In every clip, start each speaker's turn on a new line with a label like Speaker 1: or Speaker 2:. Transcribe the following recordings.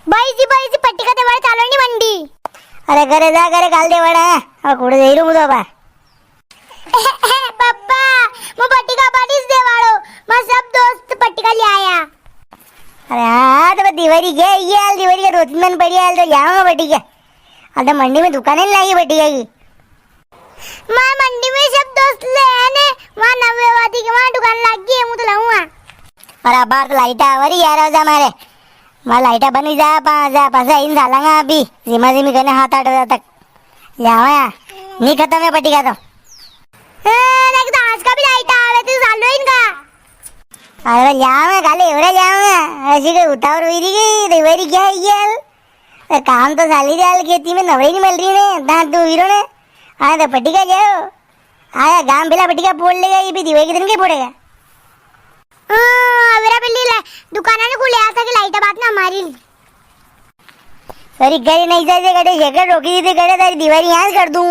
Speaker 1: बाईची पट्टिका देवाळ चालवणी मंडी.
Speaker 2: अरे घरे जा घरे घाल दे वडा कुठे जाईल मुदो बा.
Speaker 1: पप्पा मो पट्टिका पाटीस देवाळो मैं सब दोस्त पट्टिका ले आया.
Speaker 2: अरे हाँ तो दिवाली क्या ये हाल दिवाली का 2-3 दिन पड़ी हाल तो जाऊंगा बटी क्या. अब मंडी में दुकानें लगी बटी की.
Speaker 1: मैं मंडी में सब दोस्त ले आए ने वहाँ नव्यवादी के वहाँ दुकान लगी है मुझे लाऊंगा.
Speaker 2: अरे बार लाइटा आवरी यार आजा हमारे वहाँ लाइटा बनी जा पासा इन सालांगा अभी जिमा जिमी करने हाथ 8 बजे तक जावा नहीं खत्म है बटी का तो.
Speaker 1: लेकिन आज का भी लाइट आवे तो चालू इनका.
Speaker 2: अरे जाऊंगा काले एवढा जाऊंगा ऐसी कोई उतावर हुई रही की दिवाली क्या है ये हाल. काम तो साली डाल खेती में नवरी नहीं मिल रही ने दांत दो हीरो ने. हाँ तो पट्टिका जाओ आया गांव बिला पट्टिका फोड़ लेगा ये भी दिवाली के दिन के फोड़ेगा.
Speaker 1: मेरा बिल्ली दुकानाने खुले आता की लाइट बात ना हमारी.
Speaker 2: सॉरी घरी नहीं जाए गड़े शेकर रोकी दी गड़े तारी दिवाली यहाँ कर दूं.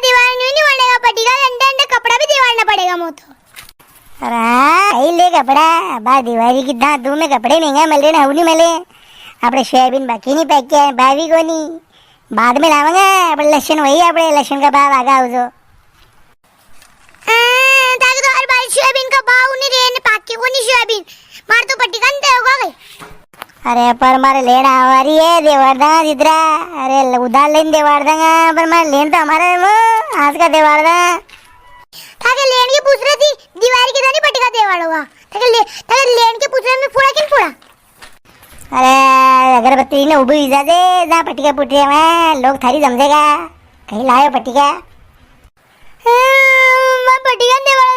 Speaker 1: दीवार नहीं बनेगा पट्टिका अंडे अंडे कपड़ा भी दीवारना पड़ेगा मो तो.
Speaker 2: अरे हाँ ले कपड़ा बा दिवाली की दांत दू में कपड़े महंगा मिल रहे ना नहीं मिले. अपने सोयाबीन बाकी नहीं पैक किया भाभी को नहीं बाद में लावेंगे अपने लक्षण वही अपने लक्षण का भाव आगा हो
Speaker 1: ताकि तो हर बार सोयाबीन का भाव नहीं रहने पाके को नहीं सोयाबीन मार तो पट्टिका नहीं देगा गई.
Speaker 2: अरे पर मारे लेना हमारी है देवारदा जितरा. अरे उधार लेन देवारदा पर मारे लेन तो हमारा आज का देवारदा.
Speaker 1: ताकि लेन की पूछ रही थी दीवार की नहीं पट्टिका देवाड़ हुआ ताकि लेन के पूछ रहे में पूरा किन पूरा.
Speaker 2: अरे अगरबत्ती ने उबी जा दे ना पट्टिका पुटे में लोग थारी जमजेगा कहीं लायो पट्टिका.
Speaker 1: मैं पट्टिका देवाड़